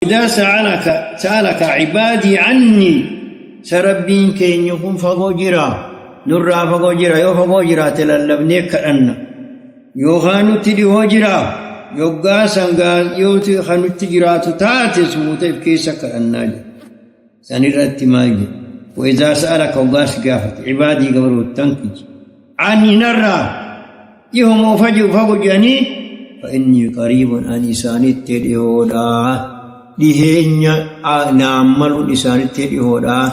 إذا سألك عبادي عني سربين كين يكون فقوجرا نرى فقوجرا يو فقوجرا تلالبنيك أن يوغانو تدي هوجرا يوغا سنغا يوتي خانو تجرا تتاتي سموتيف كيسا كأناج سنرات ماجي وإذا سألك وغاس قافت عبادي قبروا التنكج عني نرى يهم فجو فقوجاني فإني قريب أن إساني تدي هودا لهينيا نعمل إساني تدي هودا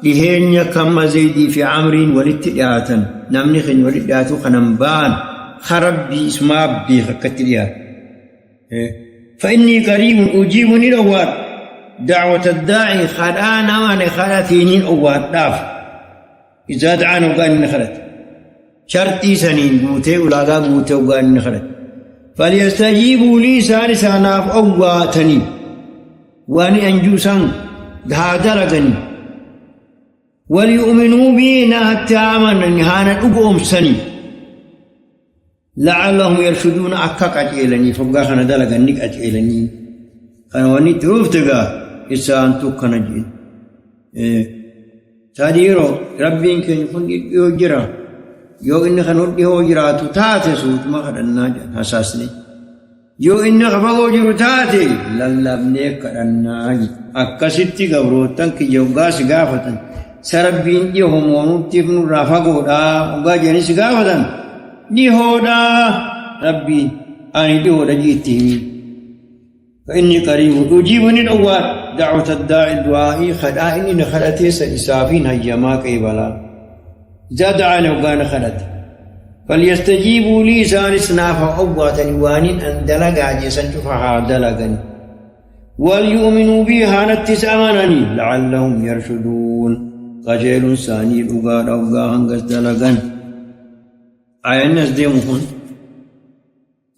لهينيا كما زيدي في عمرين ولتدعاتا نمنخن ولتدعاتو خنمبان خربي اسمع بي خكتريا فإني قريب أجيبني الأوار دعوة الداعي خلانا وانا خلاتينين أوار داف إذا دعانا وقال نخلت شرطي سنين بوتي ولاغا بوتي وقال نخلت فليستجيبوا لي سالسا ناف أواتني واني أنجوسا دهادرغني وليؤمنوا بي نهت آمنا نهانا أقوم سني لعلهم يرشدون أكاك أجئلني فبقى خنا دلقا نك أجئلني خنا واني تروفتقا إسان توقنا جئل تاديرو ربي إنك يكون يوجرا يو إنك نرد يوجرا تتاتي سوت ما خد الناجة حساسني يو إنك فقوجر تاتي للبنيك الناجة أكاسيتي قبروتان كي يوغاس غافتا سربين يهم ونطيف نرى فقودا وغاجني سغافتا دي هودا ربي أني دي هودا جيتي فإني قريب أجيبني الأول دعوة الداعي الدعائي خدائني نخلتي سإسافين هجما كيبلا إذا دعاني وقال خلت فليستجيبوا لي سانسنا فأواتني وانين أن دلقا جيسا شفها دلقني وليؤمنوا بي هانت تسأمنني لعلهم يرشدون قجيل ساني الأقاد أوقا هنقس دلقن الناس ديمهن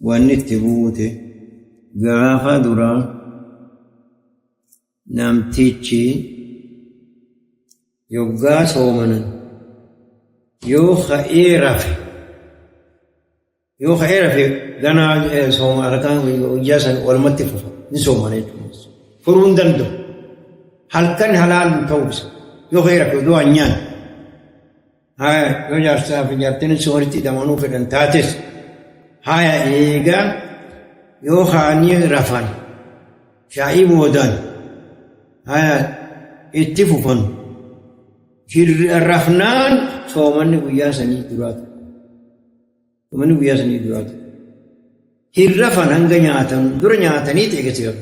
ونتبوته غافا درا نمتيتشي يوغا صومنا يوخا إيرافي غانا صوم أركان وجاسا والمتفوفا نصومنا فرون دندو هل كان حلال توبس يوخا إيرافي دو أنيان هاي يوجارسا في جارتين سورتي دمانو في دنتاتس هاي إيغا يوخاني رفان شايب ودان هاي اتفوفن الرفنان صومني وياسني درات ومن وياسني درات الرفن هنگا نياتن در نياتني تيغسير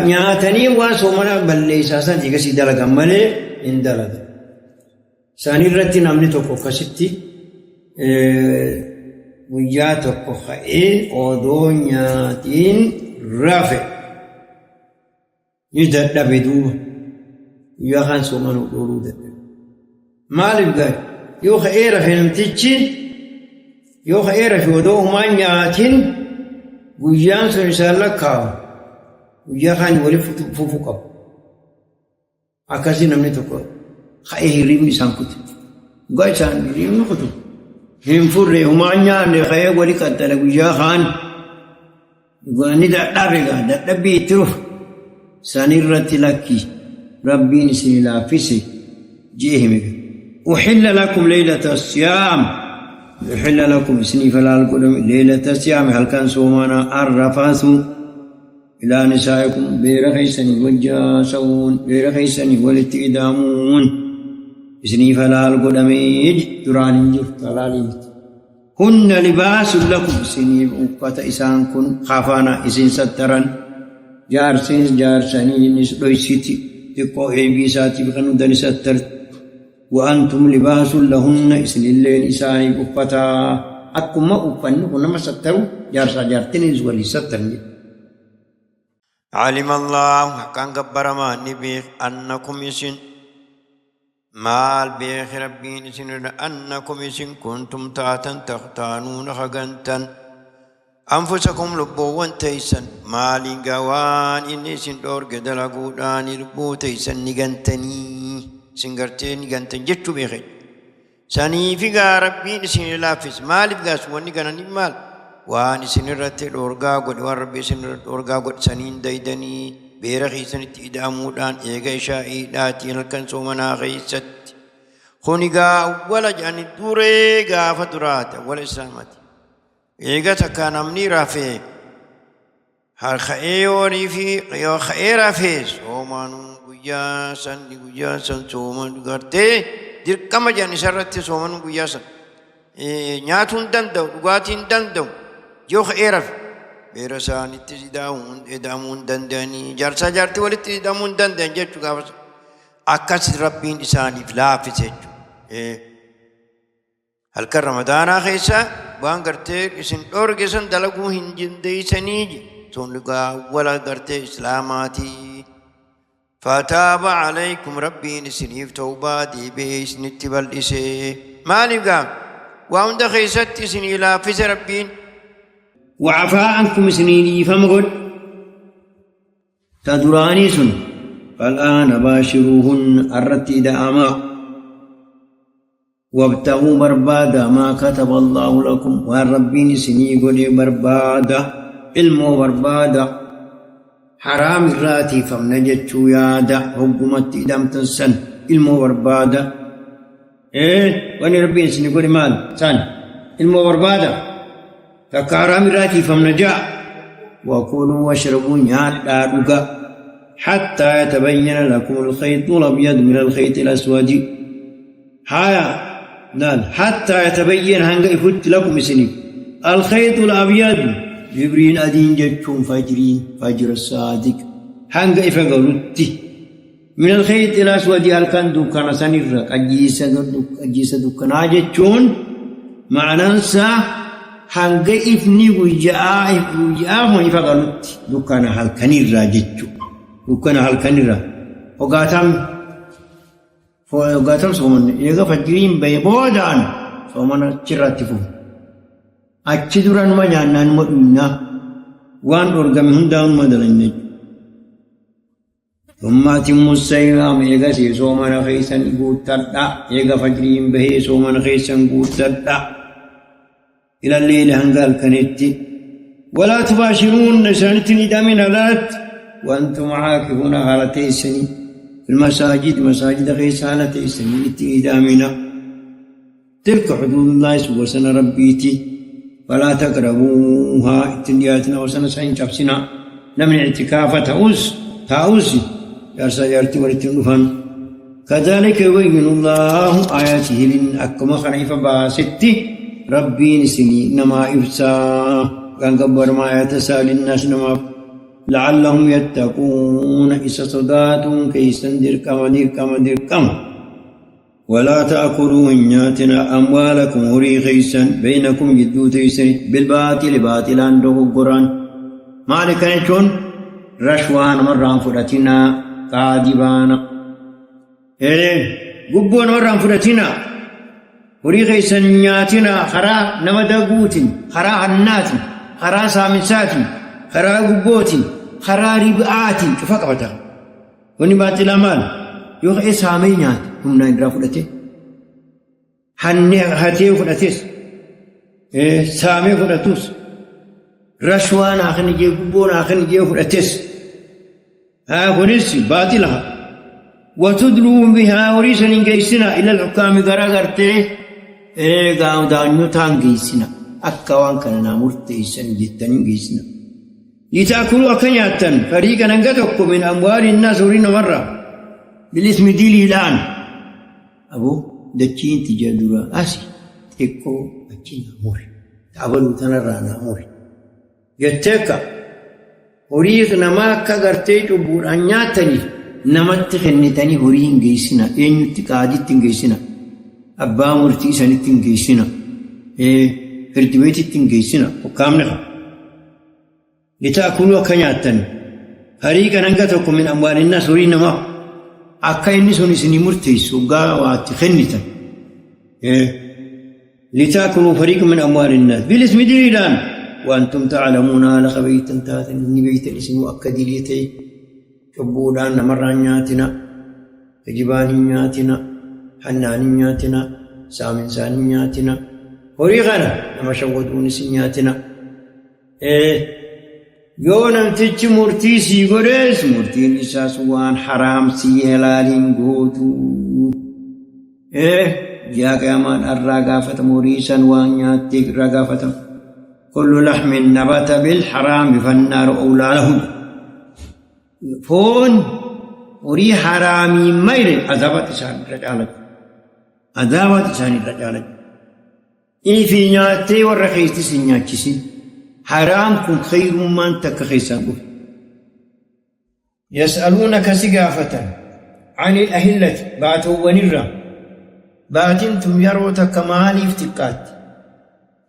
نياتني وصومنا بلليساسا تيغسي دلقا ملي ان دلقا ساني رتي نامني توقو كسيتي ويا توقو خائن أودو نياتين رافع يدد بدو يا خان سومانو دورو دد مالك قال يو خير في نمتيتشي يو خير في ودو ما نياتين ويان سنسالك ويا خان ولي فوفوكا أكاسي نامني توقو خير ريمي سانكوت غاي سان ريمي نكوتو هم فرّي هما نيان خير ولي كتلا ويا خان واني دابيغا دبي تروف سانيرتي لكي ربي نسني لا فيسي جيهمك أحل لكم ليلة الصيام أحل لكم سني فلا القدم ليلة الصيام هل كان صومنا الرفاث إلى نسائكم بيرخيسني وجاسون بيرخيسني والتئدامون سني فلا القدم تران جف تلاليت هن لباس لكم سني أفت إسان كن خافانا إسن سترا جارسني نسلويسيتي تقو إيبيساتي بخنو داني ستر وأنتم لباس لهن إسن الليل إساني أفتا أكما أفنه نما ستروا جارتني زولي سترني علم الله كان قبر ما نبيخ أنكم يسن مال بيخ ربين سن أنكم يسن كنتم تاتا تختانون خغنتا أنفسكم لبوان تيسن مالي قوان إني سن دورق دلقودان لبو تيسن نغنتني سنغرتين نغنتن جتو بيخي ساني فيغا ربين سن لافس مال بغاس ونغنني مال وان سنرت الأورغا قد وربي سنرت الأورغا قد سنين ديدني بيرخي سنت إدامودان إيغا شائي داتي لكن سومنا غيست خونيغا ولا جاني دوريغا فترات ولا إسلامات إيغا تكان أمني رافي هر خيوري في خير رافي سومانو guyyasan di guyyasan sooman gartee dirqama jedhani isarratti sooman guyyasan nyaatuun danda'u dhugaatiin danda'u yoo ka'eeraaf beera isaanitti ida'amuu hin danda'anii jaarsaa jaartii walitti ida'amuu hin danda'an jechuu gaafas akkas rabbiin isaaniif laaffise jechuudha. Halkan ramadaanaa keessa waan gartee isin dhoorgesan dalaguu hin dandeessanii soonni wala gartee islaamaatii. فتاب عليكم ربي نسنيف توباتي بيس نتبال إسي مالي قام وعند خيست سني لا فز ربين وعفا عنكم سنيني فمغد تدراني سن فالآن باشروهن أردت دعما وابتغوا بربادا ما كتب الله لكم والربين سني قولي بربادا علمو بربادا حرام الراتي فمنجتشو يادا حكمت إدام تنسن علمو بربادا واني ربي سني قولي مال سن علمو بربادا فكحرام الراتي فمنجا وكلوا واشربوا نيادا حتى يتبين لكم الخيط الأبيض من الخيط الأسود هايا نال حتى يتبين هنگا يفت لكم سني الخيط الأبيض جبرين أدين جتشون فجر الصادق هنگا يفقلوتي من الخيط الأسود هلكان دوكانا سنير أجيسة دوكانا جتشون معنى سا هنگا إفني وجاء ما يفقلوتي دوكانا هلكانير جتشون دوكانا هلكانير وقاتم سومن يغا فجرين بيبودان سومن چراتفو اچي دوران ما جانان مدنا وان اورغم هندان مدلن ثم اتم الصيام يغا سي سومن خيسن غوتدا يغا فجرين به سومن خيسن غوتدا الى الليل هنغال كنتي ولا تباشرون نسانتني دامن هلات وانتم عاكفون هالتي سني المساجد مساجد غيسانة سميت إدامنا تلك حدود الله سبحانه ربيتي فلا تقربوها اتنياتنا وسنة سعين شخصنا نمن اعتكافة تأوز يرسى يرتي ورتنفن كذلك يبين الله آياته لن أكما خريف باستي ربي نسني نما إفسا كان قبر ما يتسال الناس نما لعلهم يتقون إذا صداتهم كيسن دركم ولا تأكلوا نياتنا أموالكم هري خيسا بينكم جدو تيسن بالباطل باطلا دوغ قران مالك نشون رشوان مران فرتنا قادبانا قبون مران فرتنا هري خيسا نياتنا خرا نمدقوت خرا هنات خرا سامسات خرا قبوت خراري بآتي فقبتها ونبات الأمال يوغي سامينات هم نايدرا فلتي هاتي فلتيس سامي فلتوس رشوان آخر نجي قبون آخر نجي فلتيس ها فنسي باطلها وتدلون بها وريسا نجيسنا إلى الحكام غرغرتي قام دانيو تانجيسنا أكوان كاننا مرتيسا جدا نجيسنا لتأكلوا أكنياتا فريقا ننقذكم من أموال الناس ورين مرة بالاسم ديلي الآن أبو دكين تجادورا أسي تكو أكين أموري تعبلوا تنرانا أموري يتكا هريق نماكا غرتيج أبور أنياتني نمت خنتني هرين جيسنا إن تقادت جيسنا أبا مرتيسا نتن جيسنا فردويت جيسنا وكامنها لتأكلوا كنياتا فريقا ننقذكم من أموال الناس ورين ما أكاين سني مرتيس وقاوات خنتا لتأكلوا فريقا من أموال الناس بالاسم ديلان وأنتم تعلمون على خبيتا تاتا إني بيت الاسم مؤكد ليتي شبودان مرانياتنا جبانياتنا حنانياتنا سامنسانياتنا وريغانا نما شودون سنياتنا yoo namtichi murtii sii godhees murtiin isaas waan haraam sii helaaliin gootu yaa qiyaamaan irraa gaafatamu horii san waan nyaattee irraa gaafatamu kullu laxmin nabata bilxaraami fannaaru awlaa lahu foon horii haraamii mayre azaabat isaan irra caalatu azaabat isaan irra caalatu ifi nyaattee warra keeytis hin nyaachisin حرام كن خير من تكخيسان يسألونك سقافة عن الأهلة باتوا ونرى باتنتم يروت كمالي افتقات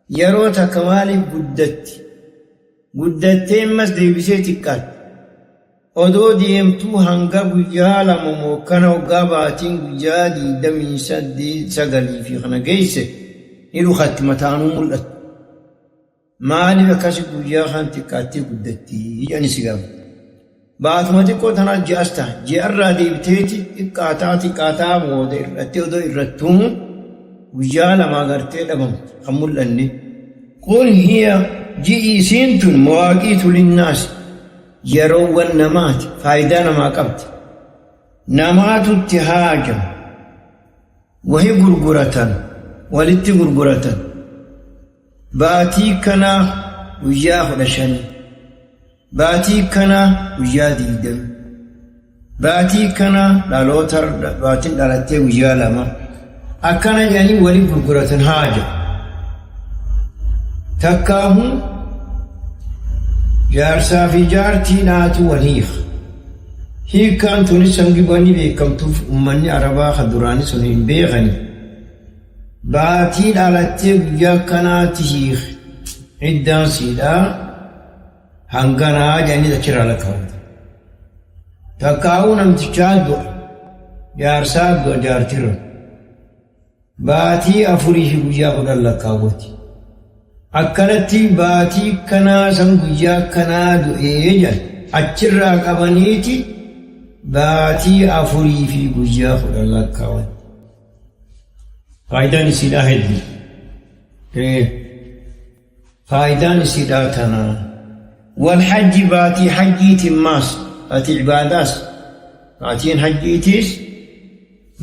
يروت كمالي قدتين مسدي بسيتكات odoo deemtuu hanga guyyaa lama mokkana waggaa baatiin guyyaa 28 fi kana geesse ni dhukatti mataanuu mul'atu maaliif akkasi guyyaa kan xiqqaatti guddatti jedhani si gaafa baatuma xiqqoo tanaa ji'as ta'a ji'arraa deebiteeti xiqqaataa booda irratti odoo irrattuu guyyaa lama gartee dhabamtu kan mul'anne kun hiya ji'i isiin tun mawaaqiitu linnaasi yeroowwan namaati faayidaa namaa qabdi namaatu itti haajam wahi gurguratan walitti gurguratan baatii kana guyyaa 15 baatii kana guyyaa 20 baatii kana dhaloota baatiin dhalattee guyyaa 2 akkana jedhanii walitti gurguratan haaja takkaahu jaarsaa fi jaartii naatu waliif hiikaan tunis sangibanii beekamtuuf ummanni arabaa kan duraanii sun hin beekani baatii dhalattee guyyaa kanaatti hiik iddaan siidhaa hanganaa jedhanii achirraa lakkaa'u takkaa'uu namtichaa du'a jaarsaa du'a jaartirra baatii 4 fi guyyaa 10 lakkaawwati akkanatti baatii kanaa san guyyaa kanaa du'ee jedhan achirraa qabaniiti baatii 4 fi guyyaa 10 lakkaawwan faayidaan isiidhaa hedduu faayidaan isiidhaa tanaa walhajji baatii hajjiitiin maas baatii cibaadaas baatiin hajjiitiis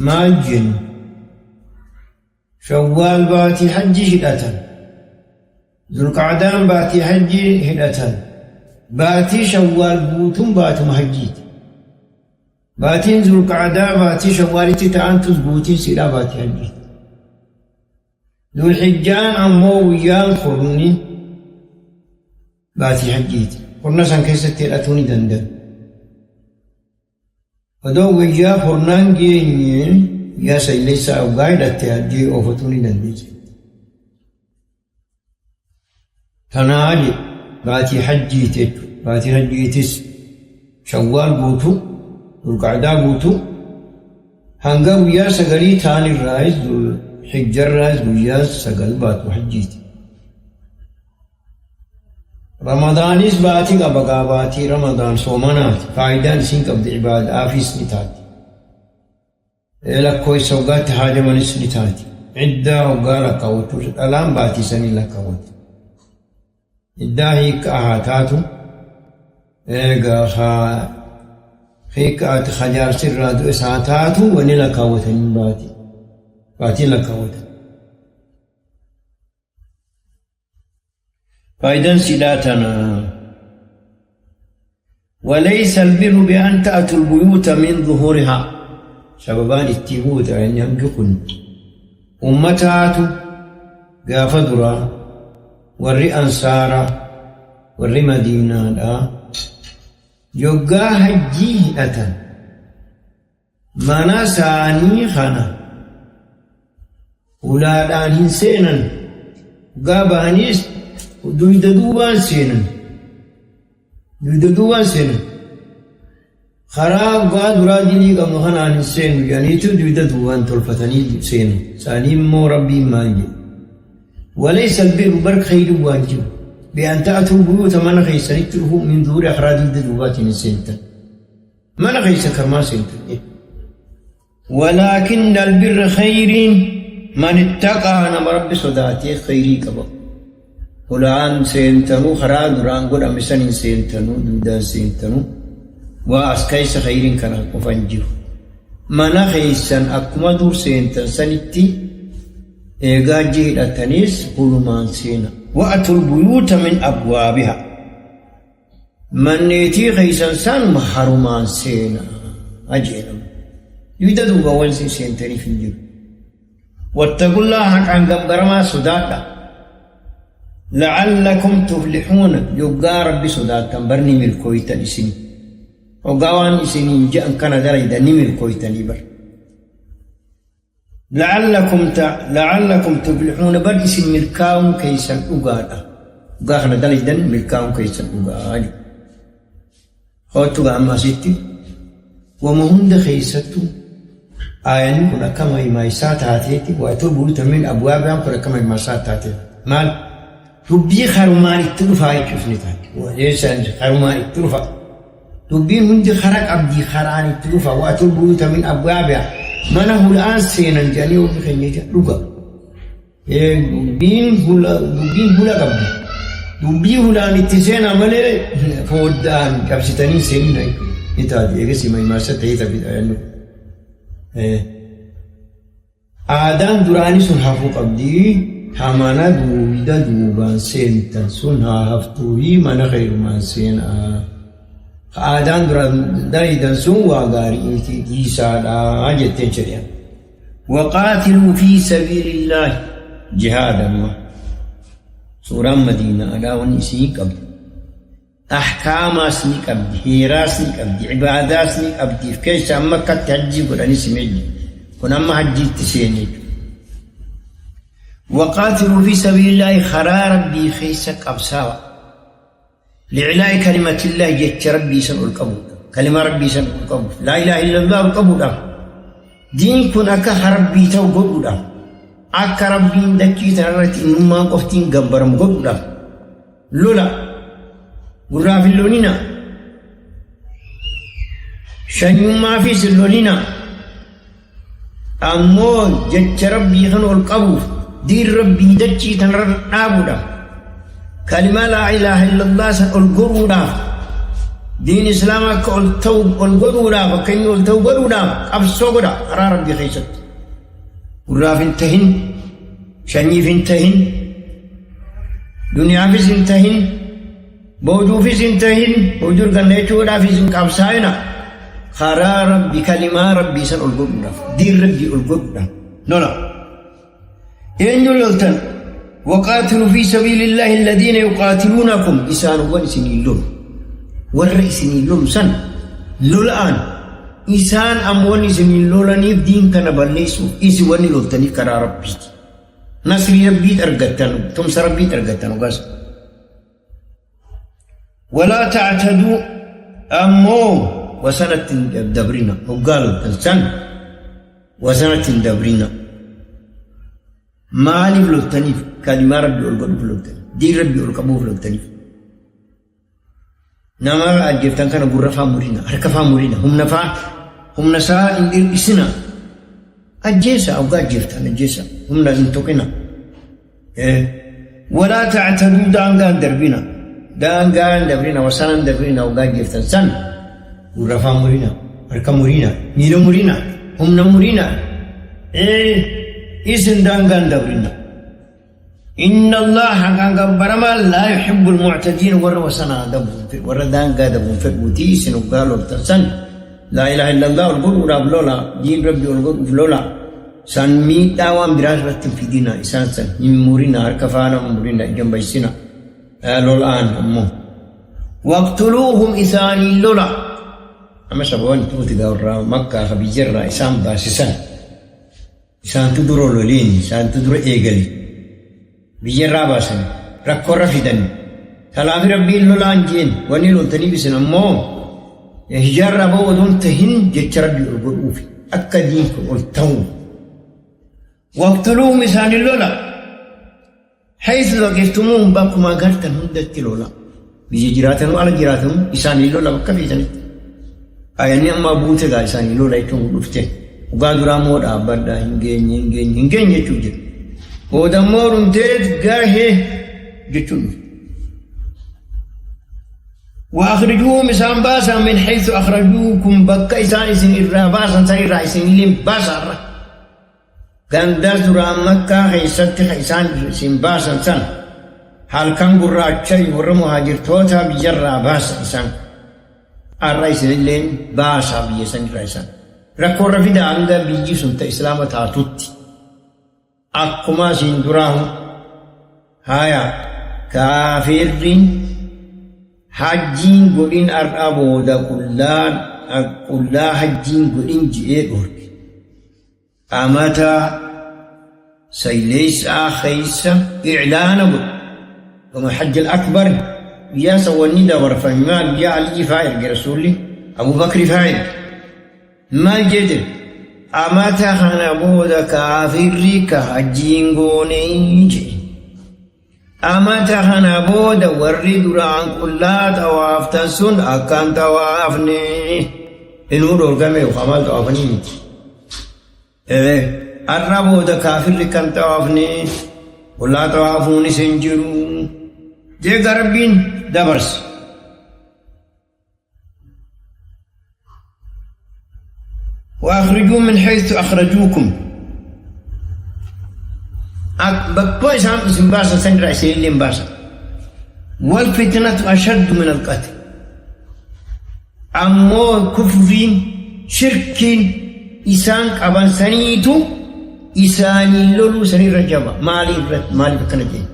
maal jennu shawwaal baatii hajji hidhatan ذو القعدان باتي حجي هدتان باتي شوال بوتم باتم حجيت باتين ذو القعدان باتي شوال تتعنتز بوتين سلا باتي حجيت ذو الحجان أمو ويان خرني باتي حجيت خرنا سان كيسة تيراتوني دندن ودو ويا خرنان جيني يا سيليسا أو غايدة تيادي أوفتوني دندن تنالي باتي حجيتك باتي حجيتس شوال بوتو القعدة بوتو هنگا ويا سغلي تاني الرايز حجر رايز ويا سغل باتو حجيتي رمضانيس باتي قبقا باتي رمضان صومنات فايدان سنك عبد عباد آفيس نتاتي لكوي سوقات حاجة من سنتاتي عدة وقال قوتو الآن باتي سني لكوتو إداهي كأهاتاتو إيغا خيكات خجار سرادو إساتاتو ونلا كاوتن باتي لكاوتن فايدن سيداتنا وليس البر بأن تأتوا البيوت من ظهورها سببان التيبوت أن يمجكن أمتاتو قافدرا warri ansaara warri madiinaadha yoggaa hajjii hidhatan mana isaanii kana ulaadhaan hin seenan yoggaa ba'aniis duyda duubaan seenan karaa yoggaa duraa dilii qabnu kanaan hin seenu jedhaniitu duyda duubaan tolfatanii seenu isaanii immoo rabbiin maal jedhu وليس البر برك خير واجب بأن تأتوا البيوت من غيس نكره من ظهور أخراج الدروبات من سنتا من غيس كما سنتا ولكن البر خير من اتقى نما رب صداتي خيري كبا Hulaan seentanu karaa duraan godhame san hin seentanu duudaan seentanu waa as keessa khayriin kana qofan jiru. Mana keessan akkuma dur seentan sanitti eegaa hidhatanis hulumaan seena. Wa'atul buyuuta min abwaabiha. Manneetii keessan san harumaan seena ajeelam. Yuuda duuba wansi seentaniif hin jiru. Wattaqullaa haqaan gabbaramaa sodaadha. لعلكم تفلحون يوغا ربي صداتا برني ملكويتا إسني وقوان إسني جاء كان دريدا نملكويتا نبر لعلكم تفلحون بر إسن ملكاهم كيسا أقادا وقاخنا دريدا ملكاهم كيسا أقادا خوتو أما ستي ومهند خيستو آيان كنا كما يمايسات هاتيتي وأتوبوا من أبوابهم كنا كما يمايسات هاتيتي مال ربي خرمان التلفا يشوفني تاك وليس خرمان التلفا ربي هندي خرق عبدي خران التلفا واتوا البيوت من ابوابها من هو الان سينا جاني وخنيجا رقا ربين هلا قبدي ربي هلا نتسينا ملي فودان كبستاني سينا يتادي يغسي ما يمارسة تهيتا بدايانو آدان دراني سنحافو قبدي همانا دوبيدا دوبان سينتن سنها هفتوهي من خير من سين آدان دريدا سن وغاري انتي جيسا جتين شريا وقاتلوا في سبيل الله جهادا ما سورة مدينة ألا ونسي قبل أحكام أسني قبل هيراسني قبل عباداتني قبل كيش أمكا تحجي قراني سمجي كنما حجي تسيني وقاتلوا في سبيل الله خرا ربي خيسك أبساوة لعلاء كلمة الله جت ربي سن القبول كلمة ربي سن القبول لا إله إلا الله القبول دين كن أكا ربي تو قبول أكا ربي دكي ترى إنما قفتين قبرم قبول لولا غرافي اللونينا شنو ما في سلونينا أمو جت ربي سن القبول دين ربي دجي تنرد نابودا كلمة لا إله إلا الله سألقرودا دين إسلامك التوب القرودا وكين التوب قرودا أبسوغدا أرى ربي خيست قراف انتهن شنيف انتهن دنيا فيس انتهن بوجو فيس انتهن بوجو قنيتودا فيس انكابساينا خرى ربي كلمة ربي سألقرودا دين ربي القرودا لا إن يلتن وقاتلوا في سبيل الله الذين يقاتلونكم إسان ونسنيلون والرئيسنيلون سن لولان إسان أموني سنيلون نيف دين كان بليسو إسي وني لولتني كرا ربي نصري ربي ترغتن تمس ربي ترغتن وقاس ولا تعتدوا أمو وسنة دبرنا وقالوا السن وسنة دبرنا مالي فلوتنيف كلمة ربي أولقوا فلوتنيف دين ربي أولقوا فلوتنيف نما أجفتان كان غرفا مرينا هركفا مرينا هم نساء إسنا أجيسا أو أجفتان أجيسا هم لازم توقنا ولا تعتدوا دانغان دربنا وسنان دربنا أو أجفتان سن غرفا مرينا هركا مرينا ميلو مرينا هم نمرينا إذن دانغان دبرنا إن الله كان برما لا يحب المعتدين وسنا دبون ور دانغا دبون فربوتي سنو قالوا تسن لا إله إلا الله القول رب لولا دين ربي القول لولا سن مي داوام دراسة في دينا إنسان سن مورينا كفانا مورينا جنب السنا لولا أمه واقتلوهم إثاني لولا أما سبوان توتي دور مكة خبيجر إسام باسسان إسان تدرو لولين إسان تدرو إيغلي بيجرا باسن ركو رفيدن كلام ربي لولان جين وني لولتني بسن أمو هجار ربو ودون تهين جيش ربي أرغو في أكا دين قلتو واقتلوهم إسان لولا حيث وقفتموهم باقوا ما قرتن هندت لولا بيجي جراتن وعلى جراتن إسان لولا بكا في سنة أياني أما بوتة إسان لولا يتون رفته وقالوا رامور أبدا هنجين يجوجد ودمور انتهت قاهي جتشون وأخرجوهم إسان باسا من حيث أخرجوكم بك إسان إسن الراباسا سن الرئيسين اللي باسا غنداز دران مكة خيست خيسان إسن باسا سن حال كان قرأتشي ورمهاجر توتا بجرى باسا إسان الرئيسين اللي باسا بيسان الرئيسان ركو رفيدا عندا بيجي سنت إسلام تاتوتي أكما سندراه هايا كافرين حجين قلين أرأبو دا كلا حجين قلين جئور أمتا سيليس آخيس إعلان وما حج الأكبر يا سواني دا ورفهمان يا علي فاعل برسولي أبو بكر فاعل ما الجدر أمتا خنبو دا كافر كحجين قلين جئ أمتا خنبو دا ورّي دران كلا تواف تسن أكان توافني إنو دورقامي وخمال توافني الربو دا كافر كان توافني كلا توافوني سنجرو جي غربين دبرس وأخرجوا من حيث أخرجوكم بكو إسان اسم باسا سنجر عسير لين باسا والفتنة أشد من القتل أمو كفرين شركين إسان قبل سنيتو إساني لولو سني رجبا مالي بكنتين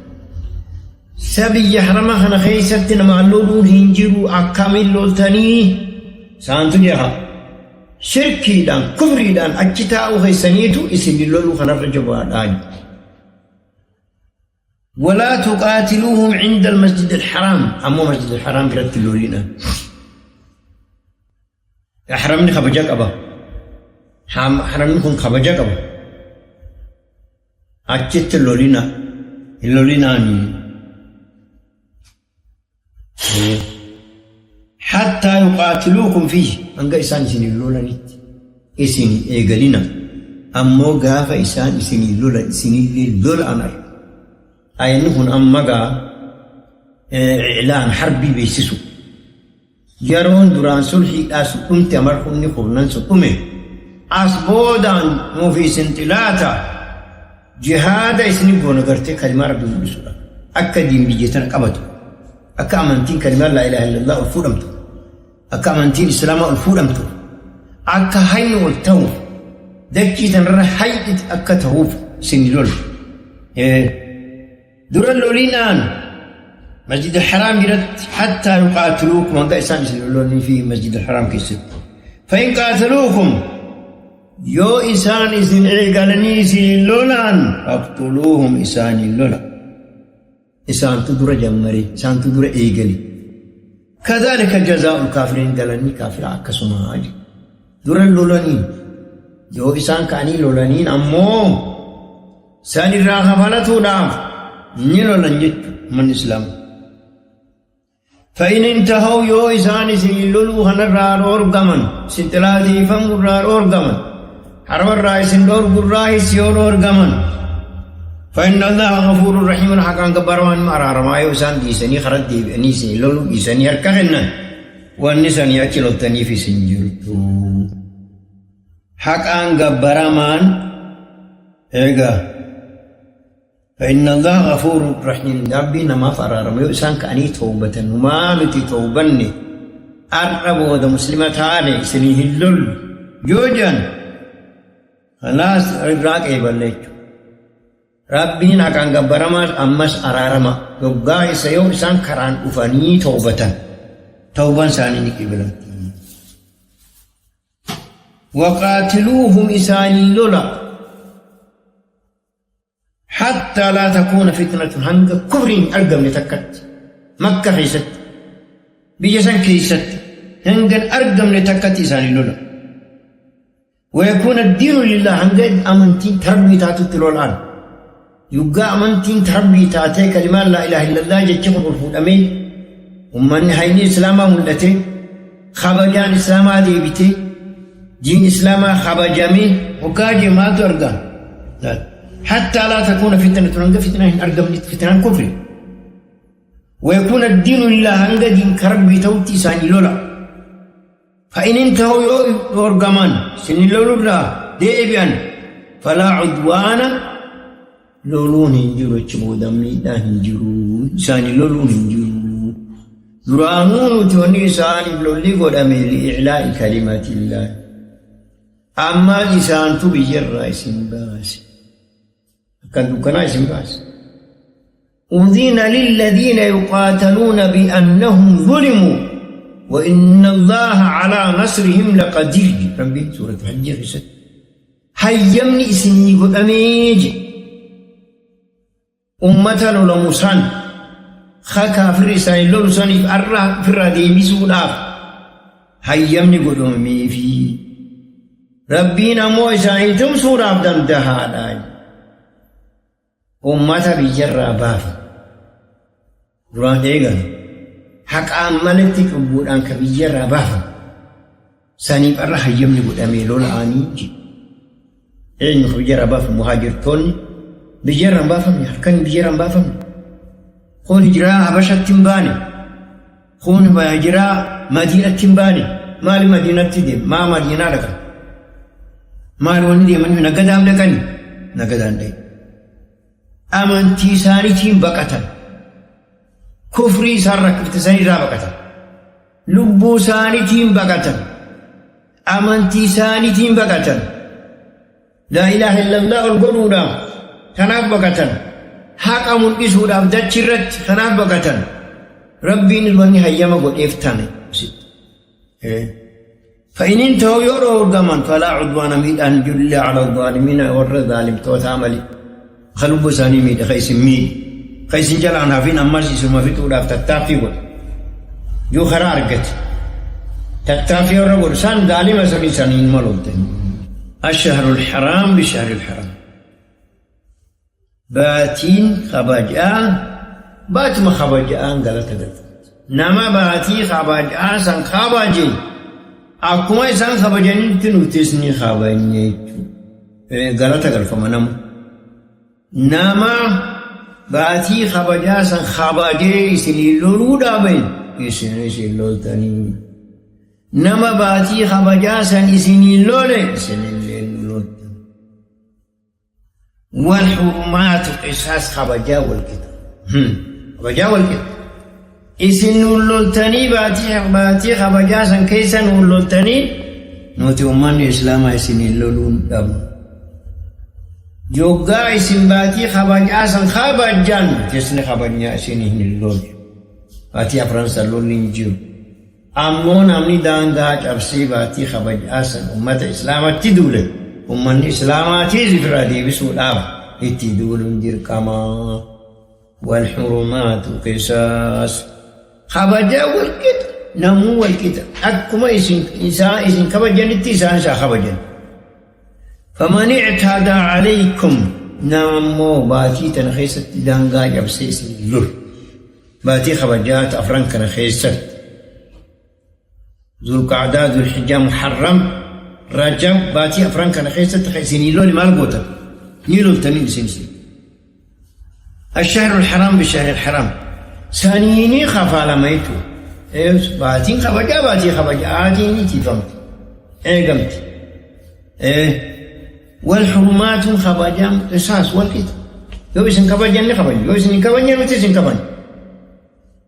سبي يحرم خنا خيستنا مع اللولو هنجرو أكامل لولتاني سانتو جها شركي دان كفري دان أجتاو خيسانيتو إساني لولو خنا رجبا داج ولا تقاتلوهم عند المسجد الحرام أمو مسجد الحرام برتلوا لنا حرمني خبجاك أبا حرمني خبجاك أبا أجت اللولينا حتى يقاتلوكم فيه أنك إسان إساني اللولاني إساني إيقالينا أمو غافة إسان إساني اللولا إساني اللولا أمر أينهن أمغا إعلان حربي بيسسو يرون دران سلحي أسو أمت أمرخني خورنان سقومي أسبودان موفي سنتلاتا جهاد إسني بونغرتي كلمة ربي بسورة أكا دين بيجيتنا قبطو أكا أمانتين كلمة لا إله إلا الله الفورمتو أكا أمانتين إسلام الفورمتو أكا حين والتوف دكيتن رحيت أكا توف سنجلول دران لولينان مسجد الحرام جرت حتى يقاتلوكم وانقا إسان يسلولوني في مسجد الحرام كيست فإن قاتلوكم يو إسان إسن إيقالني سلولان فاقتلوهم إسان اللولا إسان تدر جمري إسان تدر إيقالي كذلك جزاء الكافرين قالني كافر عكسما عاجي دران لولاني يو إسان كاني لولانين أمو ساني راغفالتو دام نيلو لنجت من الإسلام فإن انتهوا يو إساني سيلولو هنرار أورغمن ستلاتي فمرار أورغمن حرب الرئيس دور قرائس يور أورغمن فإن الله غفور رحيم حقا كبروان مرار ما يوسان ديساني خرد دي بأني سيلولو ديساني هركهنن والنسان يأكل التني في سنجرتو حقا كبرمان إيغا فإن الله غفور رحيم ربي نما فرارم يوسان كأني توبة ومالتي توبني أربو دا مسلمة علي سنيه اللول جوجان خلاص راك إيباليك ربي ناكان غبرما أمس أرارما يوغا إسيو إسان كران أفاني توبة توبان ساني نكيبلا وقاتلوهم إساني اللولا حتى لا تكون فتنة هنگ كفرين أرقم لتكت مكة خيست بيجسن كيست هنگ أرقم لتكت إسان اللولا ويكون الدين لله هنگ أمنتين تربي تاتو الآن يقى أمنتين تربي تاتي كلمة لا إله إلا الله جتشفر الفود أمين ومن حيني إسلاما ملتي خبجان إسلاما ديبتي جين إسلاما خبجامي وكاجي ما ترقى حتى لا تكون فتنة هنگ فتنة أرقم فتنة كفر ويكون الدين لله عند دين كرب توتي ساني لولا فإن انتهوا يورغمان سن لولا ديبيان فلا عدوان لولون هنجرو تشمودا ميدا هنجرو ساني لولون هنجرو درانون توني ساني بلولي قدامي لإعلاء كلمات الله أما إسان تبجر اسم باس كنا اسم باس أذن للذين يقاتلون بأنهم ظلموا وإن الله على نصرهم لقدير ربي سورة الحج رسالة هيمني اسمي قد أميج أمتنا لمسان خاكا في رسالة لرساني في الرادي بسولاف هيمني قد أمي في ربنا موسى إنتم سورة عبدان دهالاي أمتا بجرى بافا duraan eegan haqaan malatti qubbuudhaan ka biyyarraa baafan saniif irra hayyamni godhamee lola'anii jiru. Eenyu ka biyyarraa baafan muhaajirtoonni biyyarraa baafamne halkan biyyarraa baafamne kun hijiraa habashatti hin baane kun hijiraa madiinatti hin baane maali madiinatti deemu maa madiinaa dhaqan maali wanni deemanii nagadaan dhaqani nagadaan dhaqe amantii isaaniitiin baqatan. كفري سارك افتساني رابقتا لبو ساني تيم بقتا أمنتي ساني تيم بقتا لا إله إلا الله القرودة تناف بقتا حق أمون إسود أفدت شرت تناف بقتا ربي نلواني هيما قد إفتاني فإن انتهوا يورو الضمان فلا عدوان ميد أن جل على الظالمين ورد ظالم توتاملي خلوب ساني ميد خيس ميد خيسين جلان هافين أماسي سما في توداف تتافي ود جو خرار قت تتافي ورغور سان دالي مسمي سانين ملوتن الشهر الحرام بشهر الحرام باتين خباجا بات ما خباجا غلطة نما باتي خباجا سان خباجي أكما سان خباجين تنو تسني خباجي غلطة غلفمنام نما باتي خبجاسا خباجي سنيلولو دابين سنيلول تاني نما باتي خبجاسا سنيلول سنيلول والحرمات قصاص خبجا والكتاب خبجا والكتاب سنيلول تاني باتي خبجاسا كيسا نولول تاني نوتي أمان الإسلام سنيلولون دابين جوجا اسم باتي خباجا سن خباجان جسن خباجا سنين اللول باتي أفرانسا اللول ننجيو أمون أمني دانغا جابسي باتي خباجا سن أمة إسلام تدولة أمة إسلام تزفرادي بسم الله تدول ندير كما والحرمات قصاص خباجا والكت نمو والكت أكما إسان خباجا نتيسان سا خباجا فمن اعتدى عليكم نامو باتي تنخيست دانغا جبسيس اللول باتي خبجات أفرنك نخيست ذو القعدة ذو الحجة محرم رجب باتي أفرنك نخيست تخيسيني لولي مالقوتا نيلو التنين سنسي الشهر الحرام بالشهر الحرام سانيني خفا لميتو باتي خبجا باتي خبجا آتيني تفهمت قمت والحرمات خباجام قصاص والكتاب يو بسن كباجان خباج يو بسن كباجان متسن كباج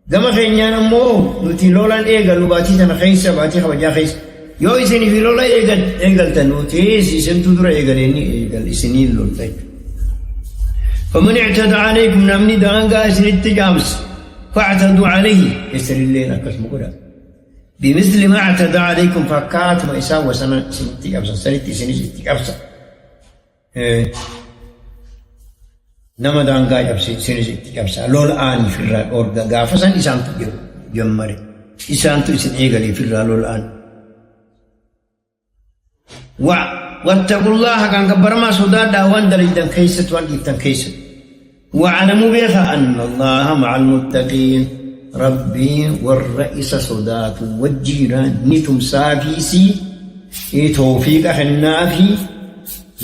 دما خينيان مو نتي لولان ايغا لباتي تن خيسا باتي خباجا خيس يو بسن في لولا ايغا تنوتي سيسن تدر ايغا ايغا سنين لولتاي فمن اعتدى عليكم نمني دانغا سنتجامس فاعتدوا عليه يسر الليل كسم قدا بمثل ما اعتدى عليكم فكات ما يساوى سنة سنتجامس سنتجامس نما دانغا جابسي سينيسيتي جابسا لول آن فيرا أورغا غافسان إسانتو جمّري إسانتو إسن إيغالي فيرا لول آن واتقوا الله كان كبرما سودا داوان دليدان كيست وان إفتان كيست وعلموا بها أن الله مع المتقين ربي والرئيس سودات والجيران نتم سافيسي توفيق خنافي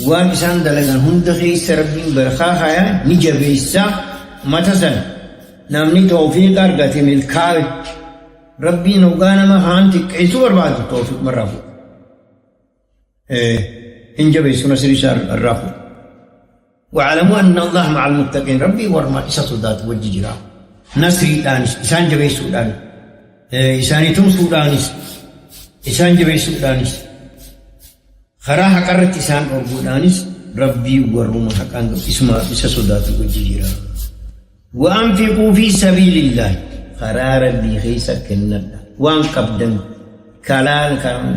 وان إسان دلغان هند خيس ربين برخاها نجبيسا متسن نامني توفيق أرغت ملكاوي ربي نوغانا ما خانتك عيسو برباد توفيق مرافو إنجب يسونا سريشار الرافو واعلموا أن الله مع المتقين ربي ورما إسا ذات وجه جرا نصري دانس إسان جبيسو دانس إساني تمسو دانس إسان جبيسو دانس خراها قررت إسان أرغو دانس ربي ورما حقان اسمع إسا ذات وجه جرا وأنفقوا في سبيل الله خرا ربي خيسا كندا وان قبدن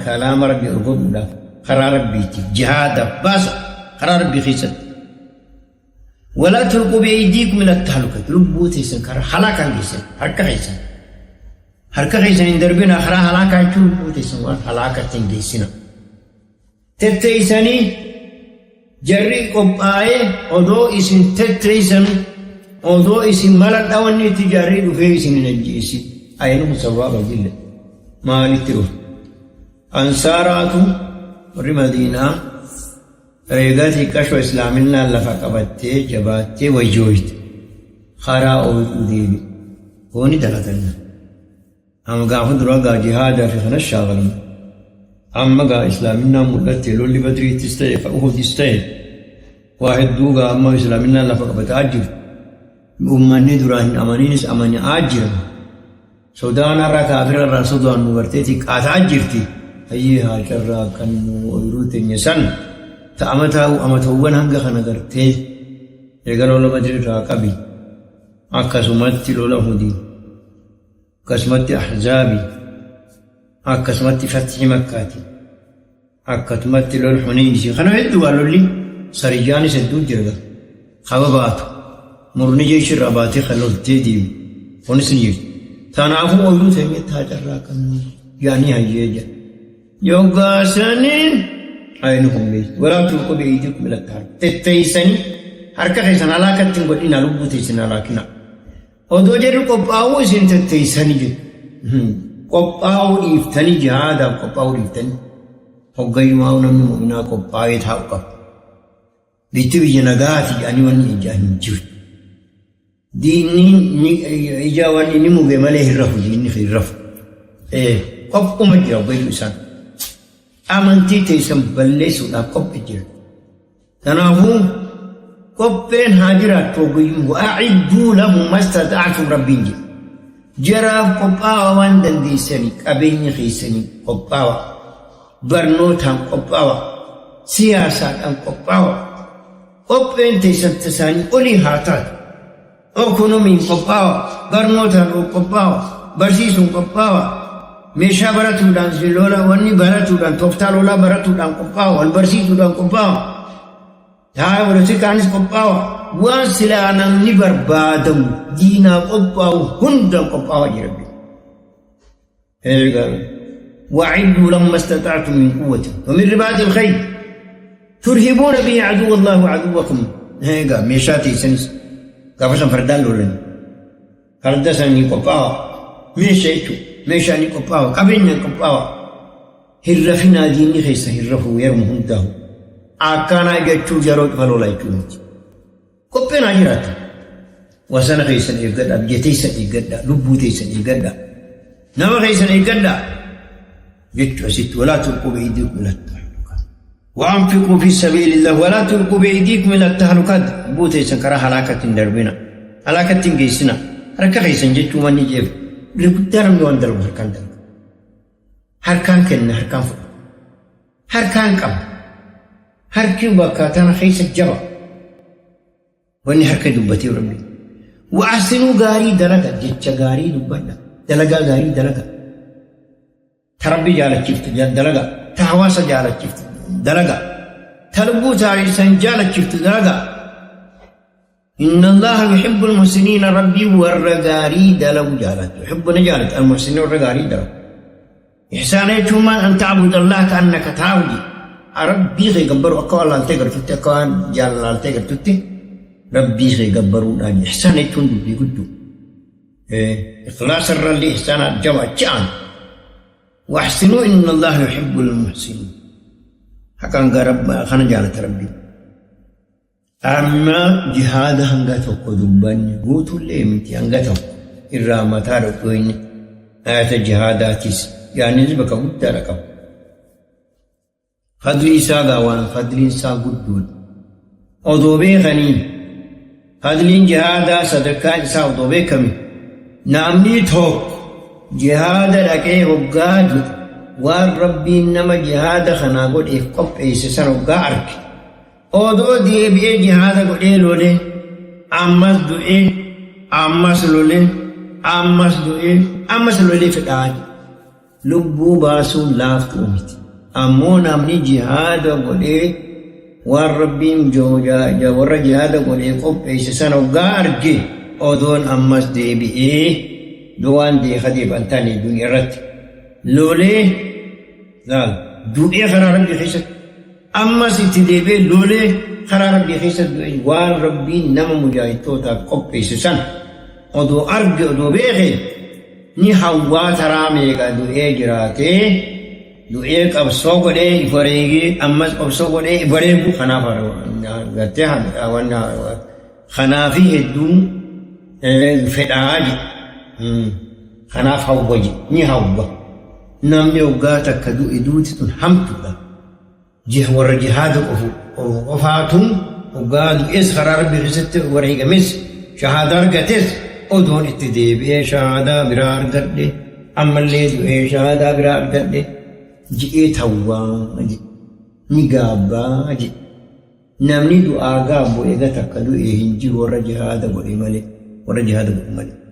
كلام ربي أرغو الله خرا ربي جهاد باس خرا ربي خيسا ولا تلقوا بأيديكم إلى التهلكة لبوا تيسن كرا حلاكا تيسن حركة خيسن إن دربنا خرا حلاكا لبوا تيسن وان حلاكا تنجيسنا تتيسني جري قبائي أدو إسن تتيسن أدو إسن ملك أواني تجاري دفعي إسن نجيسي أينو سواب جل ما نتروف أنصاراتو رمدينة ريغاتي كشف إسلامنا لفا قبتي جباتي وجوجت خرا أوديبي هوني دلتنا أما قافد رقا جهادا في خنا الشاغلين أما قا إسلامنا ملتي لولي بدري تستيق أخذ تستيق واحد دوغا أما إسلامنا لفا قبت أجر أماني دراهن أمانينس أماني أجر سودانا را كافر را سودان مغرتي كاتا أجرتي أيها شرا كنو ويروتي نسان ta'amataawwan hanga kana gartee eega lola badriirraa qabi akkasumatti lola hudii akkasumatti ahzaabi akkasumatti fathi makkaati akkasumatti lol hunayni kana hedduu waa lolli sarijaanis hedduu jirga qaba baatu murni jeeshirraa baatee kan loltee deemu kunis ni jirti tanaafuu ooluu teenyee taacarraa kan yaanii hayyee jedha yoggaasaniin أينهم ليس ولا تلقوا بأيديكم إلى التهلكة تتيسني حركة خيسن على كتن قلنا لبو تيسن على كنا ودو جري قبعو سن تتيسني جد قبعو إفتني جهادا قبعو إفتني هقاي ماونا من مؤمنا قبعو يتحقق بيتو جنغاتي يعني واني إجاني جود ديني إجاواني نمو بماليه الرفو ديني خير رفو قبعو مجرى بيلو إسان amantii teessan balleessuudhaaf qophii jira. Kanaafuu qopheen haa jiraattu oguyyuu waa'idduu lahum mastata'tum rabbiin jira. Jaraaf qophaawa waan dandeessanii qabeenya keessanii qophaawa. Barnootaan qophaawa. Siyaasaadhaan qophaawa. Qopheen teessan tasaanii olii haa taatu. Ekonomiin qophaawa. Barnootaan qophaawa. Barsiisuun qophaawa. meeshaa baratuudhaan lola wanni baratuudhaan tooftaa lolaa baratuudhaan qophaawa wal barsiisuudhaan qophaawa haa politikaanis qophaawa waan silaa namni barbaadamu diinaa qophaawu hundaan qophaawa jira وأعدوا لهم ما استطعتم من قوة ومن رباط الخيل ترهبون به عدو الله وعدوكم هيغا ميشاتي سنس كافسن فردان لولن فردسني قباوا ميشيتو ميشاني قباوا قبينيا قباوا هرفنا ديني خيسا هرفو يرم هنداه أكانا جاتشو جاروت فلولا يكونت قبنا جرات وسنا خيسا إيقادا بجتيسا إيقادا لبوتيسا إيقادا نما خيسا إيقادا جتشو أسيت ولا تلقوا بأيديكم إلى التهلكات وأنفقوا في سبيل الله ولا تلقوا بأيديكم إلى التهلكات بوتيسا كرا هلاكة دربنا هلاكة جيسنا هركا خيسا جتشو من يجيب ربطارم يوان درب هركان درب هركان كن هركان فوق هركان كم هركي وكاتانا خيسا جبا واني هركا دبتي ربي وأحسنوا غاري دلقا جتشا غاري دبنا دلقا غاري دلقا تربي جالت شفت دلقا تحواسا جالت شفت دلقا تلبو تاريسان جالت شفت دلقا إن الله يحب المحسنين ربي والرغاري دلو جالت يحب نجالت المحسنين والرغاري دلو إحسانيتهم أن تعبد الله كأنك تعبدي ربي غي قبروا أقوى الله التقر تتي أقوى جال الله التقر تتي ربي غي قبروا لأن إحسانيتهم دي قدو إخلاص الرلي إحسانات جوا جان وأحسنوا إن الله يحب المحسنين حقا رب خنا جالت ربي أما جهاد هنغتو قدوبان قوتو اللي متي هنغتو الرامتا ركوين آية الجهاداتيس يعني نزبك قد ركب فضل إساء غوان فضل إساء قدود أضوبي غني فضل جهادا صدقاء إساء أضوبي كمي نامني توك جهاد لكي وقاد وان ربي إنما جهاد خناقود إفقب إيسسان وقارك أودو دي بيه جهاد قد إيه أمس دوئي أمس لولي أمس دوئي أمس لولي في الآج لبو باسو لافتو ميتي أمون أمني جهاد قد إيه وان ربي مجوجا ور جهاد قد إيه قب إيسسان وقارك أودون أمس دي بيه دوان دي خديب أنتاني دنيا رت لولي زال دوئي خرار ربي خيست أما ستديبي لولي خرار ربي خيست وان ربي نما مجاهدتوتا قبي سسان ودو أرق ودو بيخي ني حوا ترامي دوئي جراتي دوئي قبصو قدي فريقي أما قبصو قدي فريقو خنافر غتها وانا خنافي هدو فداجي خناف حوجي ني حوا نمني وقاتا كدو إدوتي حمتو جه ور جهاد وفاتهم وقالوا إس خرار بغزت ورهيق مس شهادة رقتس ودون اتديب إيه شهادة برار قد أما اللي دو إيه شهادة برار قد جئت هوا جي نقابا جي نمني دو آقابو إذا تكدو إيه هنجي ور جهاد ور ملك